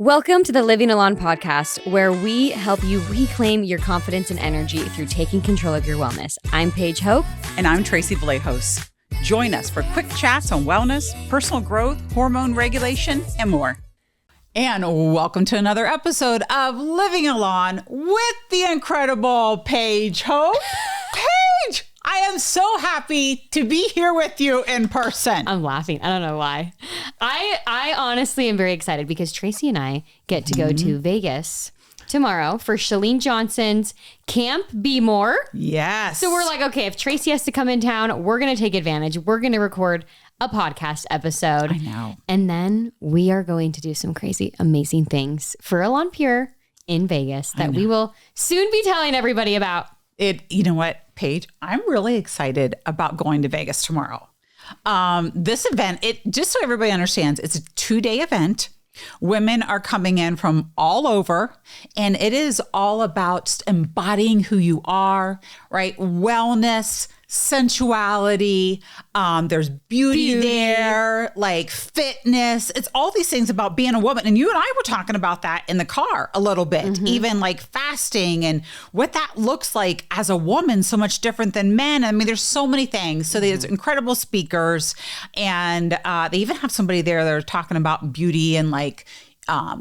Welcome to the Living Alone podcast, where we help you reclaim your confidence and energy through taking control of your wellness. I'm Paige Hope. And I'm Tracy Vallejos. Join us for quick chats on wellness, personal growth, hormone regulation, and more. And welcome to another episode of Living Alone with the incredible Paige Hope. Paige, I am so happy to be here with you in person. I'm laughing. I don't know why. I honestly am very excited because Tracy and I get to go to Vegas tomorrow for Chalene Johnson's Camp Be More. Yes. So we're like, okay, if Tracy has to come in town, we're going to take advantage. We're going to record a podcast episode. I know. And then we are going to do some crazy, amazing things for Alon Pure in Vegas that we will soon be telling everybody about. You know what, Paige? I'm really excited about going to Vegas tomorrow. This event, just so everybody understands, it's a 2-day event. Women are coming in from all over, and it is all about embodying who you are, right? Wellness, sensuality, there's beauty there, like fitness. It's all these things about being a woman. And you and I were talking about that in the car a little bit, even like fasting and what that looks like as a woman, so much different than men. I mean, there's so many things. So there's incredible speakers, and they even have somebody there that are talking about beauty and like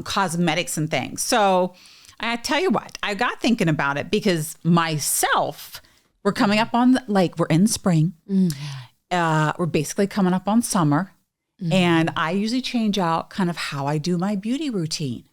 cosmetics and things. So I tell you what, I got thinking about it because myself, we're coming up on, we're in spring. We're basically coming up on summer. And I usually change out kind of how I do my beauty routine.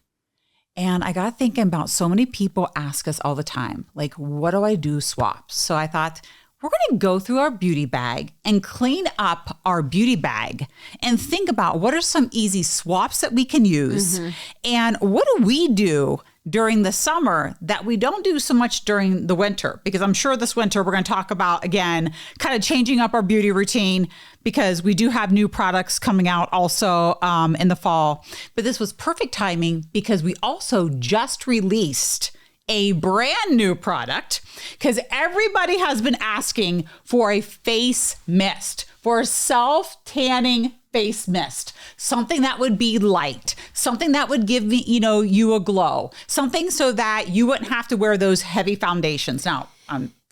And I got thinking about so many people ask us all the time, like, what do I do swaps? So I thought, we're going to go through our beauty bag and clean up our beauty bag and think about what are some easy swaps that we can use. And what do we do during the summer that we don't do so much during the winter? Because I'm sure this winter we're going to talk about, again, kind of changing up our beauty routine because we do have new products coming out also in the fall. But this was perfect timing because we also just released a brand new product because everybody has been asking for a face mist, for a self-tanning face mist, something that would be light, something that would give me, you a glow, something so that you wouldn't have to wear those heavy foundations. Now,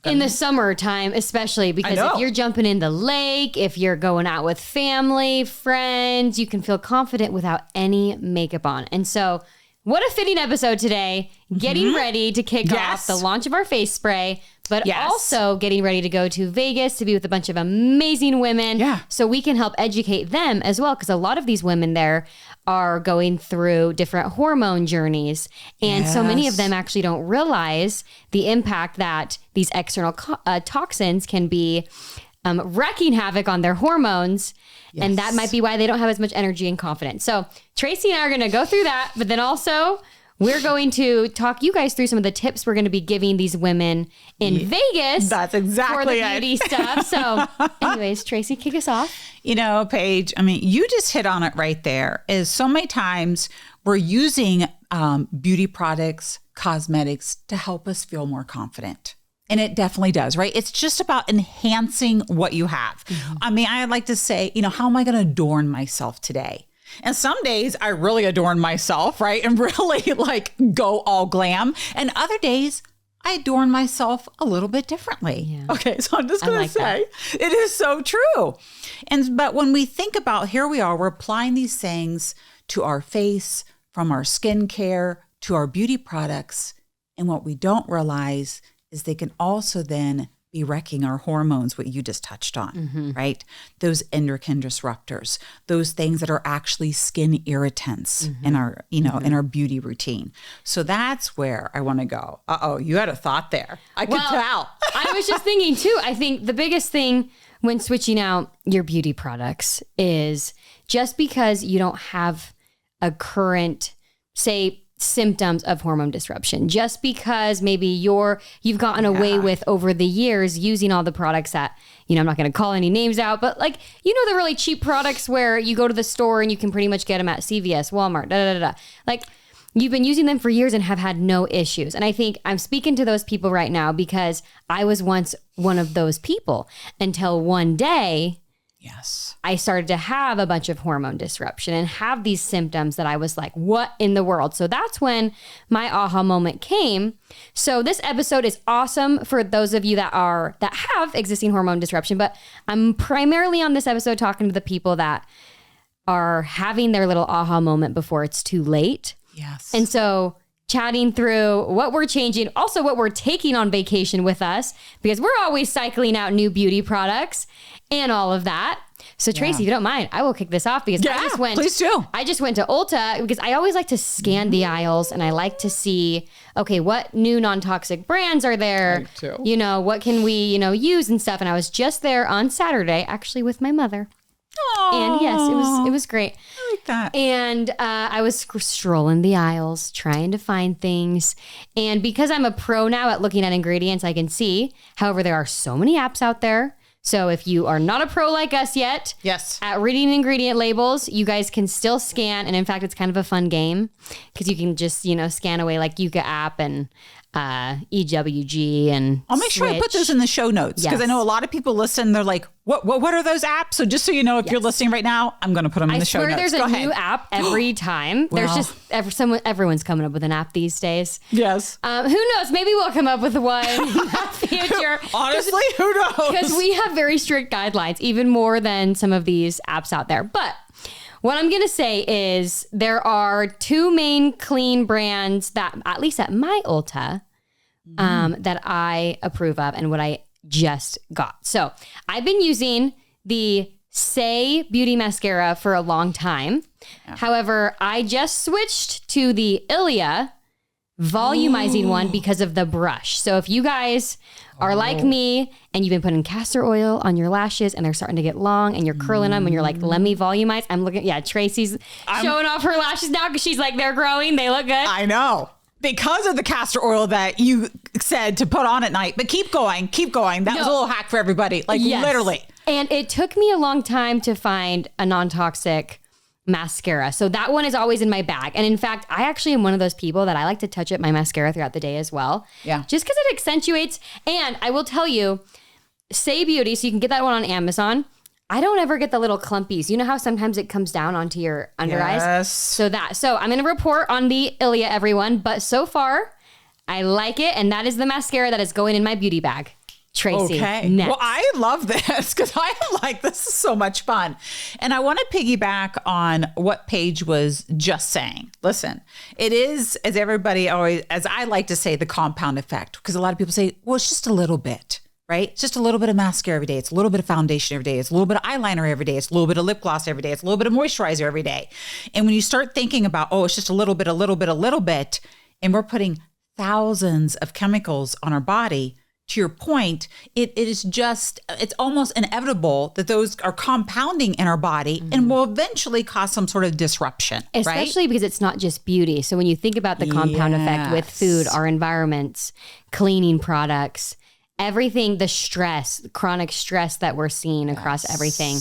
in the summertime, especially because if you're jumping in the lake, if you're going out with family, friends, you can feel confident without any makeup on. And so what a fitting episode today, getting ready to kick off the launch of our face spray, but also getting ready to go to Vegas to be with a bunch of amazing women so we can help educate them as well, because a lot of these women there are going through different hormone journeys, and so many of them actually don't realize the impact that these external toxins can be wreaking havoc on their hormones. And that might be why they don't have as much energy and confidence. So Tracy and I are going to go through that, but then also we're going to talk you guys through some of the tips we're going to be giving these women in Vegas. That's exactly for the beauty stuff. So anyways, Tracy, kick us off. Paige, I mean, you just hit on it right there. Is so many times we're using beauty products, cosmetics to help us feel more confident. And it definitely does, right? It's just about enhancing what you have. I mean, I like to say, how am I going to adorn myself today? And some days I really adorn myself, right? And really go all glam. And other days I adorn myself a little bit differently. Yeah. Okay, so I'm just going to say it is so true. But when we think about, here we are, we're applying these things to our face, from our skincare to our beauty products. And what we don't realize is they can also then be wrecking our hormones, what you just touched on, right? Those endocrine disruptors, those things that are actually skin irritants in our, in our beauty routine. So that's where I want to go. You had a thought there. I could tell. I was just thinking too, I think the biggest thing when switching out your beauty products is just because you don't have a current, say, symptoms of hormone disruption, just because maybe you've gotten away with over the years using all the products that, I'm not going to call any names out, but the really cheap products where you go to the store and you can pretty much get them at CVS, Walmart, you've been using them for years and have had no issues. And I think I'm speaking to those people right now because I was once one of those people until one day Yes. I started to have a bunch of hormone disruption and have these symptoms that I was like, what in the world? So that's when my aha moment came. So this episode is awesome for those of you that have existing hormone disruption, but I'm primarily on this episode talking to the people that are having their little aha moment before it's too late. Yes. And so chatting through what we're changing, also what we're taking on vacation with us, because we're always cycling out new beauty products and all of that. So Tracy, if you don't mind, I will kick this off because please do. I just went to Ulta because I always like to scan the aisles and I like to see, okay, what new non-toxic brands are there? Me too. You know, what can we, use and stuff. And I was just there on Saturday, actually with my mother. Aww. And yes, it was great. I like that. And I was strolling the aisles, trying to find things. And because I'm a pro now at looking at ingredients, I can see. However, there are so many apps out there. So if you are not a pro like us yet, yes, at reading ingredient labels, you guys can still scan. And in fact, it's kind of a fun game because you can just, scan away like Yuka app and EWG and I'll make sure I put those in the show notes because I know a lot of people listen. They're like, what are those apps? So just so you know, if you're listening right now, I'm going to put them in the show notes. There's a new app every time. There's just everyone's coming up with an app these days. Yes. Who knows? Maybe we'll come up with one in the future. Honestly, who knows? Because we have very strict guidelines, even more than some of these apps out there. But what I'm going to say is there are two main clean brands that, at least at my Ulta, that I approve of and what I just got. So I've been using the Say Beauty Mascara for a long time. Yeah. However, I just switched to the Ilia volumizing one because of the brush. So if you guys are like me and you've been putting castor oil on your lashes and they're starting to get long and you're curling them and you're like, let me volumize. I'm looking, Tracy's showing off her lashes now because she's like, they're growing. They look good. I know. Because of the castor oil that you said to put on at night. But keep going. That was a little hack for everybody. Literally. And it took me a long time to find a non-toxic mascara. So that one is always in my bag. And in fact, I actually am one of those people that I like to touch up my mascara throughout the day as well. Yeah. Just because it accentuates. And I will tell you, Say Beauty, so you can get that one on Amazon. I don't ever get the little clumpies. You know how sometimes it comes down onto your under eyes? Yes. So I'm going to report on the Ilia, everyone. But so far, I like it. And that is the mascara that is going in my beauty bag. Tracy. Okay. Next. Well, I love this because I like this is so much fun. And I want to piggyback on what Paige was just saying. Listen, it is, as everybody always, as I like to say, the compound effect. Because a lot of people say, well, it's just a little bit, right? It's just a little bit of mascara every day. It's a little bit of foundation every day. It's a little bit of eyeliner every day. It's a little bit of lip gloss every day. It's a little bit of moisturizer every day. And when you start thinking about, it's just a little bit, and we're putting thousands of chemicals on our body, to your point, it's almost inevitable that those are compounding in our body and will eventually cause some sort of disruption. Especially because it's not just beauty. So when you think about the compound effect with food, our environments, cleaning products, everything, the stress, chronic stress that we're seeing across everything.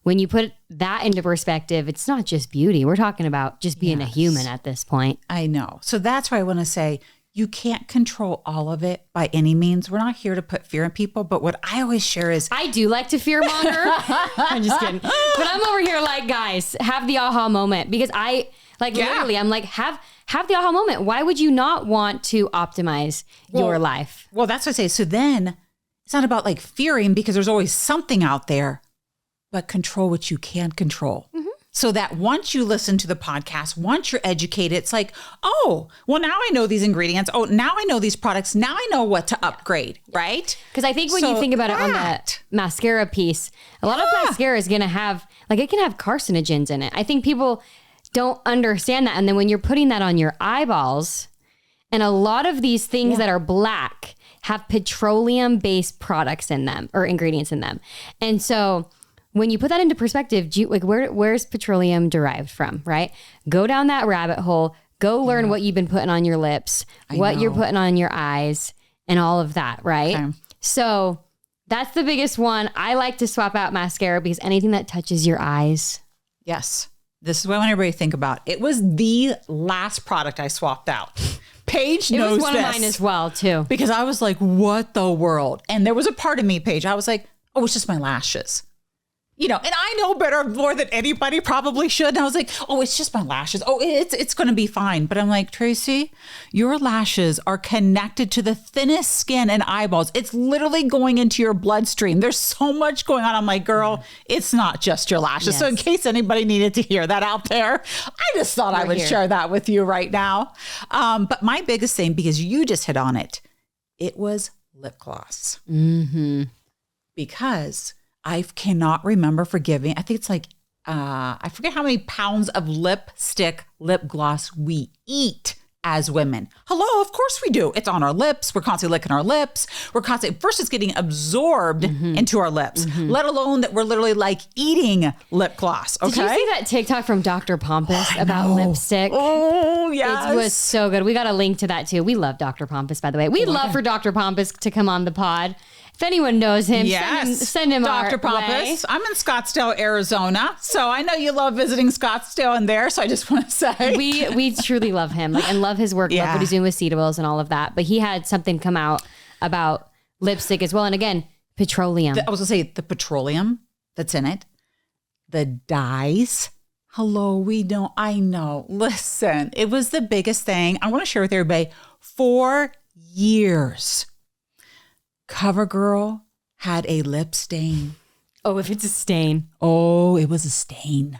When you put that into perspective, it's not just beauty. We're talking about just being a human at this point. I know. So that's why I want to say, you can't control all of it by any means. We're not here to put fear in people, but what I always share is... I do like to fear monger. I'm just kidding. But I'm over here like, guys, have the aha moment. Because literally, I'm like, have the aha moment. Why would you not want to optimize your life? Well, that's what I say. So then it's not about like fearing because there's always something out there, but control what you can control. Mm-hmm. So that once you listen to the podcast, once you're educated, it's like, now I know these ingredients. Oh, now I know these products. Now I know what to upgrade, right? Because I think when you think about it on the mascara piece, a lot of mascara is going to have, it can have carcinogens in it. I think people don't understand that. And then when you're putting that on your eyeballs, and a lot of these things that are black have petroleum-based products in them or ingredients in them. And so... when you put that into perspective, where's petroleum derived from, right? Go down that rabbit hole. Go learn what you've been putting on your lips, what you're putting on your eyes, and all of that, right? Okay. So that's the biggest one. I like to swap out mascara because anything that touches your eyes. Yes. This is what I want everybody to think about. It was the last product I swapped out. Paige knows this. It was one of mine as well, too. Because I was like, what the world? And there was a part of me, Paige, I was like, it's just my lashes. You know, and I know better more than anybody probably should. And I was like, oh, it's just my lashes. Oh, it's going to be fine. But I'm like, Tracy, your lashes are connected to the thinnest skin and eyeballs. It's literally going into your bloodstream. There's so much going on. I'm like, girl, it's not just your lashes. Yes. So in case anybody needed to hear that out there, I just thought I would share that with you right now. But my biggest thing, because you just hit on it, it was lip gloss. Mm-hmm. Because I cannot remember forgiving. I think it's like, I forget how many pounds of lipstick, lip gloss we eat as women. Hello, of course we do. It's on our lips. We're constantly licking our lips. First it's getting absorbed into our lips, let alone that we're literally like eating lip gloss. Okay. Did you see that TikTok from Dr. Pompous about lipstick? Oh, yes. It was so good. We got a link to that too. We love Dr. Pompous, by the way. We'd love for Dr. Pompous to come on the pod. If anyone knows him, send him Dr. Pompous. I'm in Scottsdale, Arizona. So I know you love visiting Scottsdale and there. So I just want to say. We truly love him and love his work, love what he's doing with Cedarville's and all of that. But he had something come out about lipstick as well. And again, petroleum. I was going to say the petroleum that's in it, the dyes. Hello, I know. Listen, it was the biggest thing. I want to share with everybody 4 years. CoverGirl had a lip stain. Oh, if it's a stain. Oh, it was a stain.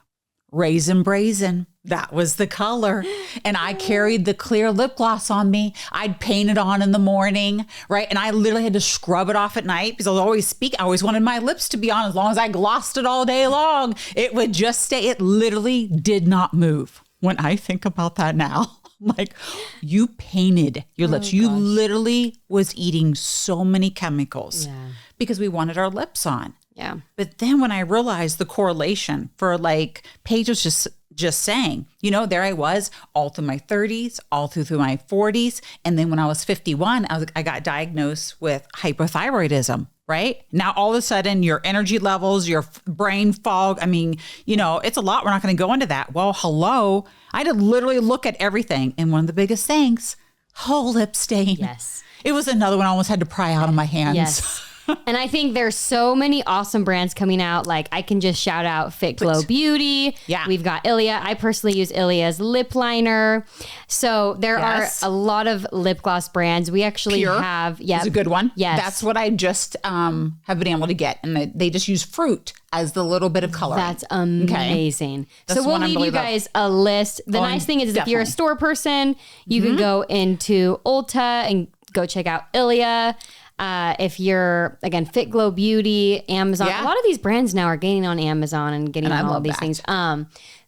Raisin Brazen. That was the color. And I carried the clear lip gloss on me. I'd paint it on in the morning, right? And I literally had to scrub it off at night because I always wanted my lips to be on as long as I glossed it all day long. It would just stay. It literally did not move. When I think about that now, like, you painted your lips. You literally was eating so many chemicals because we wanted our lips on. Yeah. But then when I realized the correlation for like Paige was just saying, you know, there I was all through my 30s, all through my 40s. And then when I was 51, I got diagnosed with hypothyroidism. Right? Now, all of a sudden, your energy levels, your brain fog. I mean, you know, it's a lot. We're not going to go into that. Well, hello. I had to literally look at everything. And one of the biggest things, whole lip stain. Yes. It was another one I almost had to pry out of my hands. Yes. And I think there's so many awesome brands coming out. Like I can just shout out Fit Glow Beauty. Yeah. We've got Ilia. I personally use Ilia's lip liner. So there are a lot of lip gloss brands. We actually have. Yeah. It's a good one. Yes. That's what I just have been able to get. And they just use fruit as the little bit of color. That's amazing. Okay. That's so we'll leave you guys a list. The nice thing is if you're a store person, you can go into Ulta and go check out Ilia. If you're, again, Fit Glow Beauty, Amazon, a lot of these brands now are getting on Amazon and getting on all these things.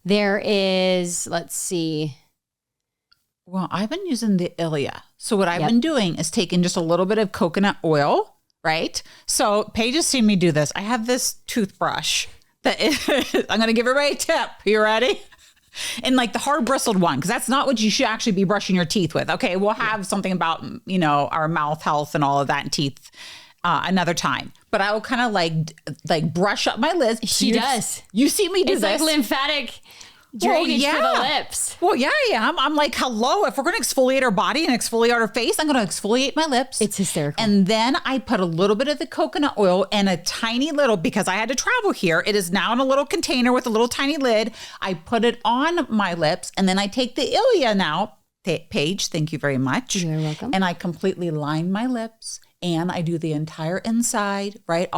There is, let's see. Well, I've been using the Ilia. So what I've been doing is taking just a little bit of coconut oil, right? So Paige has seen me do this. I have this toothbrush that I'm going to give everybody a tip. You ready? And like the hard bristled one, because that's not what you should actually be brushing your teeth with. Okay, we'll have something about, you know, our mouth health and all of that and teeth another time. But I will kind of like brush up my lips. She does. You see me do this. It's like lymphatic drainage for the lips. Well, yeah, I am. I'm like, hello, if we're going to exfoliate our body and exfoliate our face, I'm going to exfoliate my lips. It's hysterical. And then I put a little bit of the coconut oil and a tiny little, because I had to travel here. It is now in a little container with a little tiny lid. I put it on my lips and then I take the Ilia now. Paige, thank you very much. You're welcome. And I completely line my lips. And I do the entire inside, right?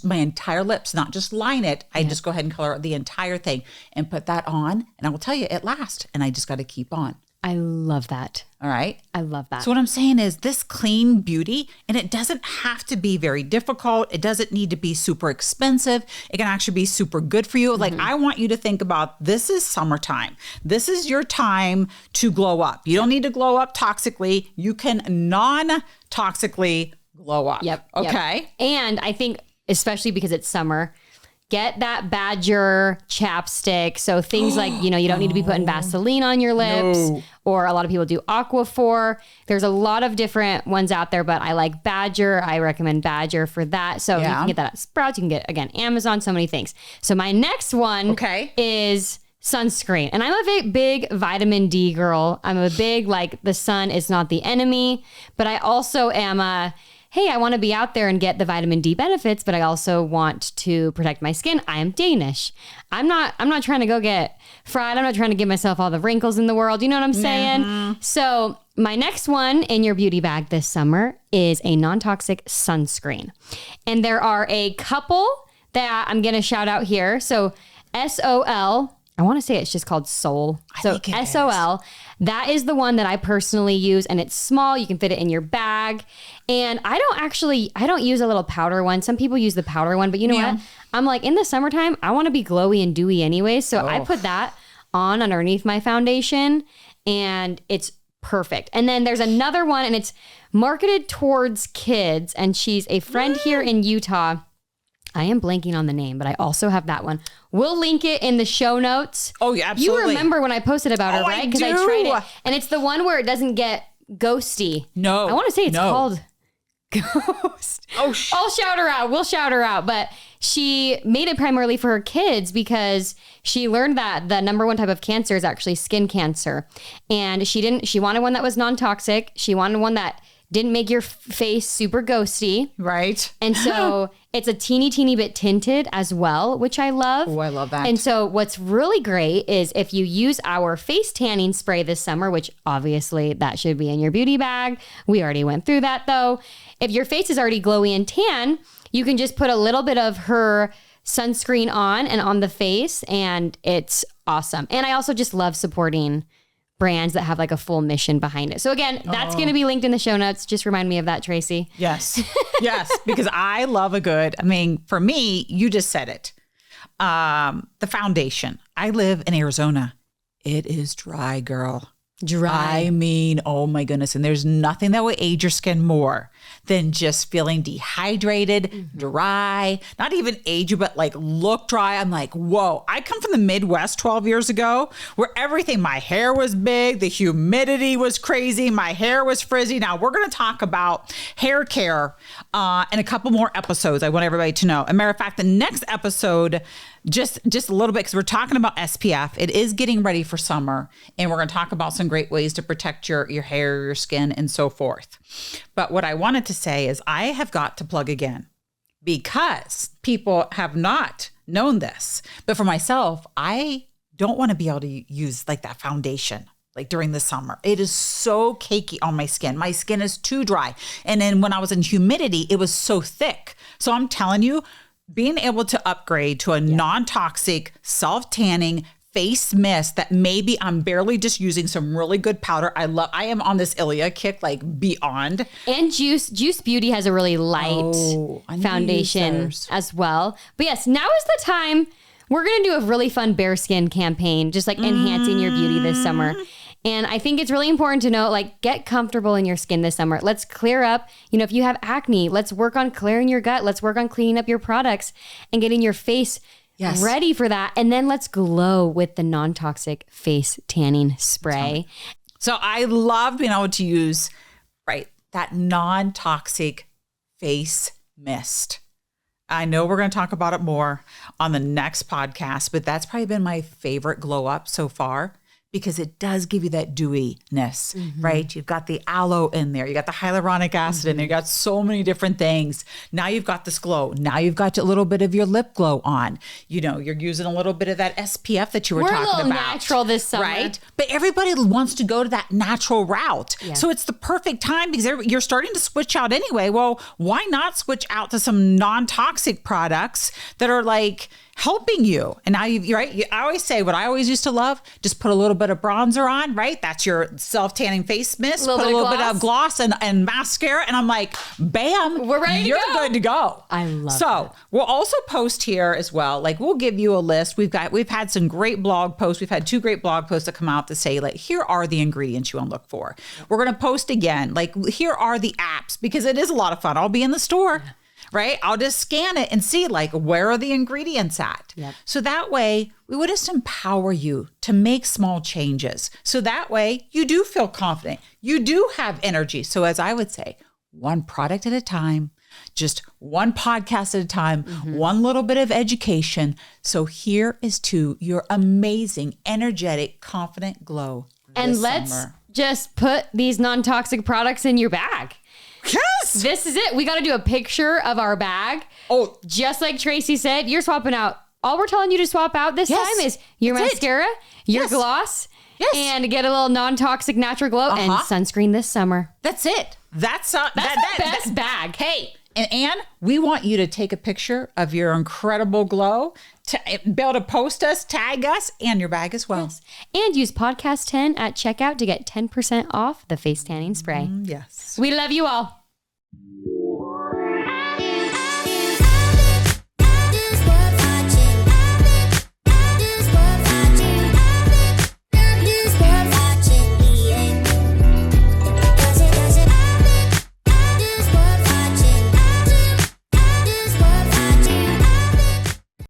My entire lips, not just line it. I just go ahead and color the entire thing and put that on. And I will tell you, it lasts. And I just got to keep on. I love that. All right. I love that. So what I'm saying is this clean beauty, and it doesn't have to be very difficult. It doesn't need to be super expensive. It can actually be super good for you. Like I want you to think about, this is summertime. This is your time to glow up. You don't need to glow up toxically. You can non-toxically glow up. Yep. Okay. And I think, especially because it's summer, get that Badger chapstick. So things like, you know, you don't need to be putting Vaseline on your lips, or a lot of people do Aquaphor. There's a lot of different ones out there, but I like Badger. I recommend Badger for that. So you can get that at Sprouts. You can get, again, Amazon, so many things. So my next one is sunscreen. And I'm a big vitamin D girl. I'm a big, like, the sun is not the enemy, but I also am hey, I want to be out there and get the vitamin D benefits, but I also want to protect my skin. I am Danish. I'm not trying to go get fried. I'm not trying to give myself all the wrinkles in the world. You know what I'm saying? Mm-hmm. So my next one in your beauty bag this summer is a non-toxic sunscreen. And there are a couple that I'm going to shout out here. So SOL, I want to say it's just called Sol. So SOL, that is the one that I personally use, and it's small. You can fit it in your bag. And I don't use a little powder one. Some people use the powder one, but you know what? I'm like, in the summertime, I want to be glowy and dewy anyway. So I put that on underneath my foundation, and it's perfect. And then there's another one, and it's marketed towards kids, and she's a friend here in Utah. I am blanking on the name, but I also have that one. We'll link it in the show notes. Oh, yeah, absolutely. You remember when I posted about her, right? Because I tried it. And it's the one where it doesn't get ghosty. No. I want to say it's called Ghost. I'll shout her out. We'll shout her out. But she made it primarily for her kids because she learned that the number one type of cancer is actually skin cancer. And she wanted one that was non-toxic. She wanted one that didn't make your face super ghosty. Right. And so it's a teeny bit tinted as well, which I love. Oh, I love that. And so what's really great is if you use our face tanning spray this summer, which obviously that should be in your beauty bag. We already went through that though. If your face is already glowy and tan, you can just put a little bit of her sunscreen on the face, and it's awesome. And I also just love supporting brands that have like a full mission behind it. So again, that's going to be linked in the show notes. Just remind me of that, Tracy. Yes. Yes. Because I love for me, you just said it. The foundation. I live in Arizona. It is dry, girl. Dry. I mean, oh my goodness. And there's nothing that will age your skin more than just feeling dehydrated, dry, not even age you, but like look dry. I'm like, whoa, I come from the Midwest 12 years ago where my hair was big, the humidity was crazy, my hair was frizzy. Now we're going to talk about hair care in a couple more episodes. I want everybody to know. As a matter of fact, the next episode, just a little bit, because we're talking about SPF. It is getting ready for summer, and we're going to talk about some great ways to protect your hair, your skin, and so forth. But what I wanted to say is I have got to plug again, because people have not known this. But for myself, I don't want to be able to use like that foundation like during the summer. It is so cakey on my skin. My skin is too dry. And then when I was in humidity, it was so thick. So I'm telling you, being able to upgrade to a non-toxic, self-tanning face mist that maybe I'm barely just using some really good powder. I am on this Ilia kick, like beyond. And Juice Beauty has a really light foundation as well. But yes, now is the time. We're going to do a really fun bare skin campaign, just like enhancing your beauty this summer. And I think it's really important to know, like, get comfortable in your skin this summer. Let's clear up, if you have acne, let's work on clearing your gut. Let's work on cleaning up your products and getting your face ready for that. And then let's glow with the non-toxic face tanning spray. So I love being able to use, that non-toxic face mist. I know we're going to talk about it more on the next podcast, but that's probably been my favorite glow up so far, because it does give you that dewiness, right? You've got the aloe in there. You got the hyaluronic acid in there. You got so many different things. Now you've got this glow. Now you've got a little bit of your lip glow on. You're using a little bit of that SPF that you were talking about. We're a little natural this summer. Right? But everybody wants to go to that natural route. Yeah. So it's the perfect time because you're starting to switch out anyway. Well, why not switch out to some non-toxic products that are like helping you? And now you're right. I always say what I always used to love, just put a little bit of bronzer on, right? That's your self-tanning face mist. Put a little bit of gloss and mascara. And I'm like, bam, we're ready to go. You're good to go. I love it. So we'll also post here as well. Like we'll give you a list. We've had some great blog posts. We've had 2 great blog posts that come out to say, like, here are the ingredients you want to look for. We're going to post again. Like, here are the apps, because it is a lot of fun. I'll be in the store. Yeah. Right? I'll just scan it and see, like, where are the ingredients at? Yep. So that way we would just empower you to make small changes. So that way you do feel confident. You do have energy. So as I would say, one product at a time, just one podcast at a time, one little bit of education. So here is to your amazing, energetic, confident glow. And let's just put these non-toxic products in your bag. Yes. This is it. We got to do a picture of our bag. Oh, just like Tracy said, you're swapping out. All we're telling you to swap out this time is your mascara, your gloss, and get a little non-toxic natural glow and sunscreen this summer. That's it. That's our best bag. Hey, and Anne, we want you to take a picture of your incredible glow, to be able to post us, tag us, and your bag as well. Yes. And use podcast 10 at checkout to get 10% off the face tanning spray. Yes. We love you all.